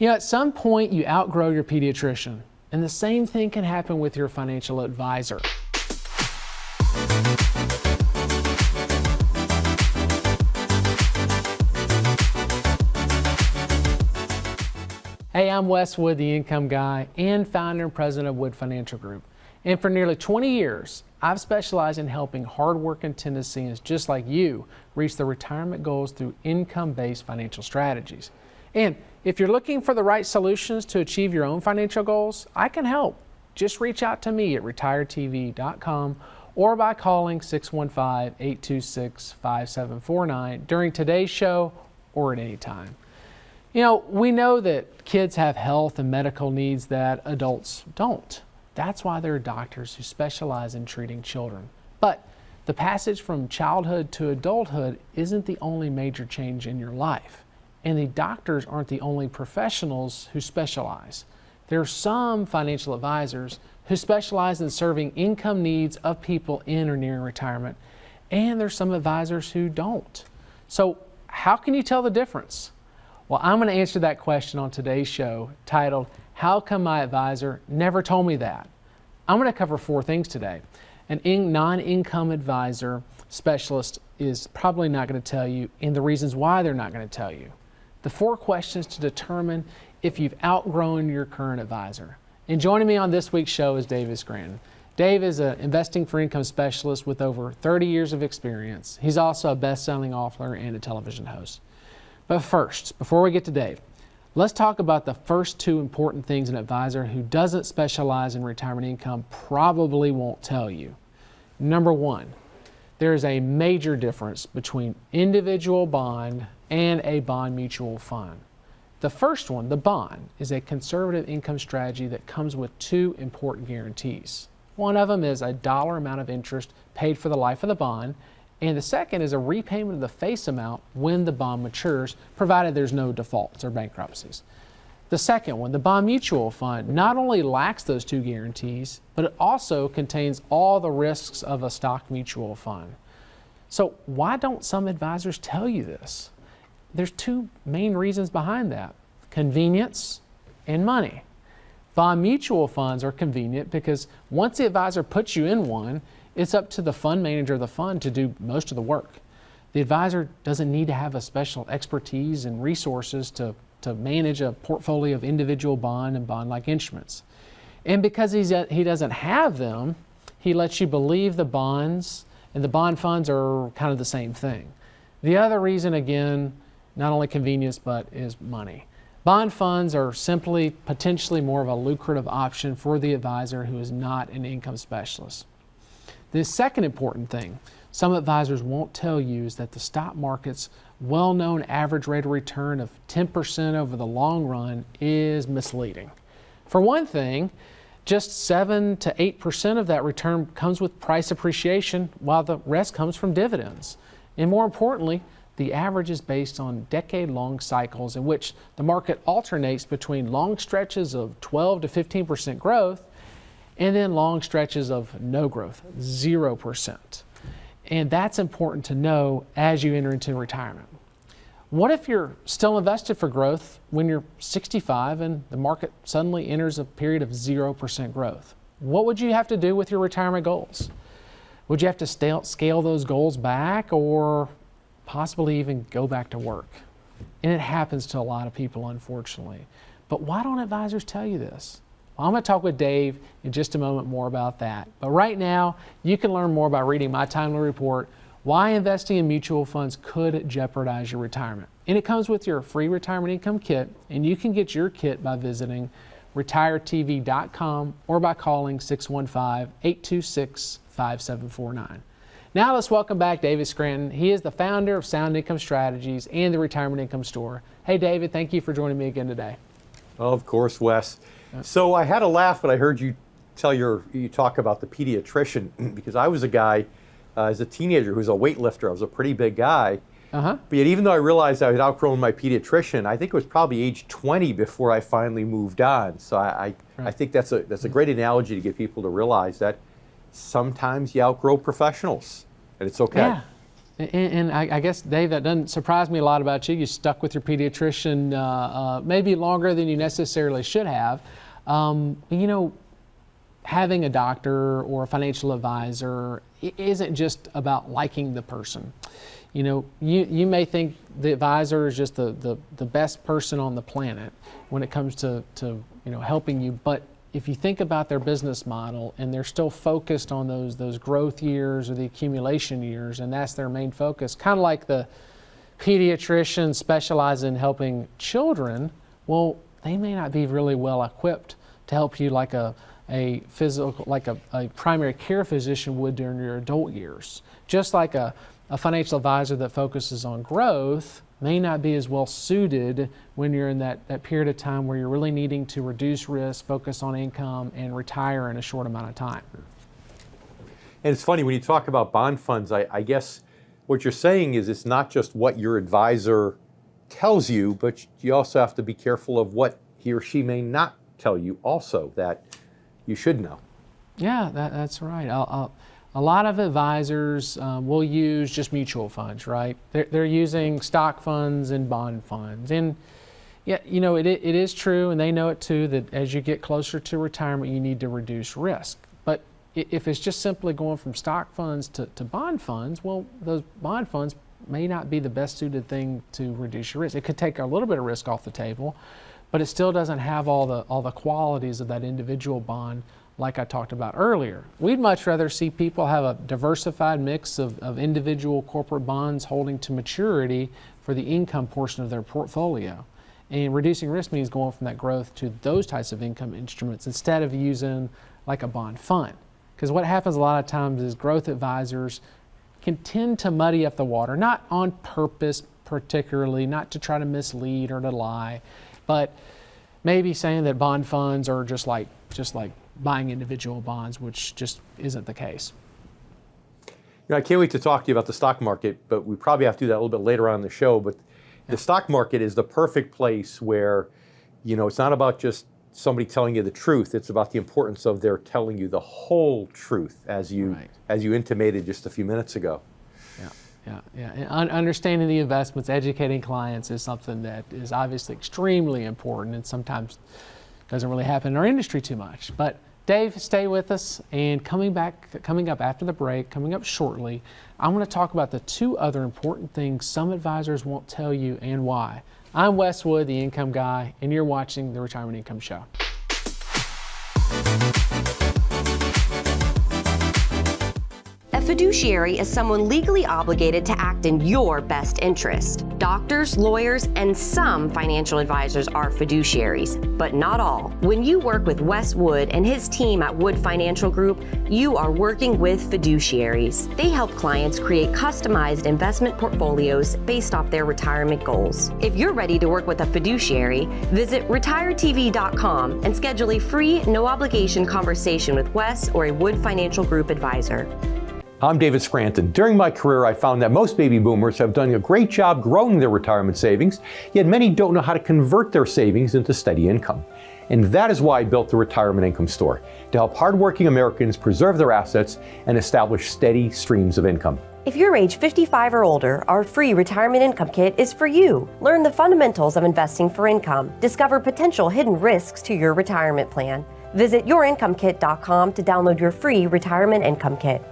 At some point you outgrow your pediatrician, and the same thing can happen with your financial advisor. Hey, I'm Wes Wood, the Income Guy and founder and president of Wood Financial Group. And for nearly 20 years, I've specialized in helping hardworking Tennesseans just like you reach their retirement goals through income-based financial strategies. And if you're looking for the right solutions to achieve your own financial goals, I can help. Just reach out to me at retiretv.com or by calling 615-826-5749 during today's show or at any time. We know that kids have health and medical needs that adults don't. That's why there are doctors who specialize in treating children. But the passage from childhood to adulthood isn't the only major change in your life. And the doctors aren't the only professionals who specialize. There are some financial advisors who specialize in serving income needs of people in or near retirement. And there's some advisors who don't. So how can you tell the difference? Well, I'm going to answer that question on today's show, titled, How Come My Advisor Never Told Me That? I'm going to cover 4 things today. An non-income advisor specialist is probably not going to tell you, and the reasons why they're not going to tell you. The 4 questions to determine if you've outgrown your current advisor. And joining me on this week's show is Dave Scranton. Dave is an investing for income specialist with over 30 years of experience. He's also a best-selling author and a television host. But first, before we get to Dave, let's talk about the first 2 important things an advisor who doesn't specialize in retirement income probably won't tell you. Number 1, there is a major difference between individual bond and a bond mutual fund. The first one, the bond, is a conservative income strategy that comes with 2 important guarantees. One of them is a dollar amount of interest paid for the life of the bond, and the second is a repayment of the face amount when the bond matures, provided there's no defaults or bankruptcies. The second one, the bond mutual fund, not only lacks those 2 guarantees, but it also contains all the risks of a stock mutual fund. So why don't some advisors tell you this? There's 2 main reasons behind that: convenience and money. Bond mutual funds are convenient because once the advisor puts you in one, it's up to the fund manager of the fund to do most of the work. The advisor doesn't need to have a special expertise and resources to manage a portfolio of individual bond and bond-like instruments. And because he doesn't have them, he lets you believe the bonds and the bond funds are kind of the same thing. The other reason, again, not only convenience, but is money. Bond funds are simply potentially more of a lucrative option for the advisor who is not an income specialist. The second important thing some advisors won't tell you is that the stock market's well-known average rate of return of 10% over the long run is misleading. For one thing, just 7 to 8% of that return comes with price appreciation, while the rest comes from dividends. And more importantly, the average is based on decade-long cycles in which the market alternates between long stretches of 12 to 15% growth and then long stretches of no growth, 0%. And that's important to know as you enter into retirement. What if you're still invested for growth when you're 65 and the market suddenly enters a period of 0% growth? What would you have to do with your retirement goals? Would you have to scale those goals back or possibly even go back to work? And it happens to a lot of people, unfortunately. But why don't advisors tell you this? Well, I'm going to talk with Dave in just a moment more about that. But right now, you can learn more by reading my timely report, Why Investing in Mutual Funds Could Jeopardize Your Retirement. And it comes with your free retirement income kit, and you can get your kit by visiting retiretv.com or by calling 615-826-5749. Now let's welcome back David Scranton. He is the founder of Sound Income Strategies and the Retirement Income Store. Hey David, thank you for joining me again today. Of course, Wes. So I had a laugh when I heard you talk about the pediatrician, because I was a guy as a teenager who was a weightlifter. I was a pretty big guy. But yet, even though I realized I had outgrown my pediatrician, I think it was probably age 20 before I finally moved on. So I think that's a great analogy to get people to realize that sometimes you outgrow professionals, and it's okay. And I guess, Dave, that doesn't surprise me a lot about you. You stuck with your pediatrician maybe longer than you necessarily should have. Having a doctor or a financial advisor isn't just about liking the person. You may think the advisor is just the best person on the planet when it comes to helping you, but if you think about their business model and they're still focused on those growth years or the accumulation years, and that's their main focus, kind of like the pediatrician specializing in helping children, well, they may not be really well equipped to help you like a primary care physician would during your adult years. Just like a financial advisor that focuses on growth may not be as well suited when you're in that period of time where you're really needing to reduce risk, focus on income, and retire in a short amount of time. And it's funny, when you talk about bond funds, I guess what you're saying is it's not just what your advisor tells you, but you also have to be careful of what he or she may not tell you also that you should know. Yeah, that's right. A lot of advisors will use just mutual funds, right? They're using stock funds and bond funds. And yeah, it is true, and they know it too, that as you get closer to retirement, you need to reduce risk. But if it's just simply going from stock funds to bond funds, well, those bond funds may not be the best suited thing to reduce your risk. It could take a little bit of risk off the table, but it still doesn't have all the qualities of that individual bond like I talked about earlier. We'd much rather see people have a diversified mix of individual corporate bonds holding to maturity for the income portion of their portfolio. And reducing risk means going from that growth to those types of income instruments instead of using like a bond fund. Because what happens a lot of times is growth advisors can tend to muddy up the water, not on purpose particularly, not to try to mislead or to lie, but maybe saying that bond funds are just like buying individual bonds, which just isn't the case. I can't wait to talk to you about the stock market, but we probably have to do that a little bit later on in the show. But the stock market is the perfect place where, it's not about just somebody telling you the truth. It's about the importance of their telling you the whole truth, as you intimated just a few minutes ago. Yeah. And understanding the investments, educating clients is something that is obviously extremely important and sometimes doesn't really happen in our industry too much. But Dave, stay with us, and coming up after the break, coming up shortly, I want to talk about the two other important things some advisors won't tell you and why. I'm Wes Wood, the Income Guy, and you're watching the Retirement Income Show. A fiduciary is someone legally obligated to act in your best interest. Doctors, lawyers, and some financial advisors are fiduciaries, but not all. When you work with Wes Wood and his team at Wood Financial Group, you are working with fiduciaries. They help clients create customized investment portfolios based off their retirement goals. If you're ready to work with a fiduciary, visit retiretv.com and schedule a free, no-obligation conversation with Wes or a Wood Financial Group advisor. I'm David Scranton. During my career, I found that most baby boomers have done a great job growing their retirement savings, yet many don't know how to convert their savings into steady income. And that is why I built the Retirement Income Store, to help hardworking Americans preserve their assets and establish steady streams of income. If you're age 55 or older, our free Retirement Income Kit is for you. Learn the fundamentals of investing for income. Discover potential hidden risks to your retirement plan. Visit yourincomekit.com to download your free Retirement Income Kit.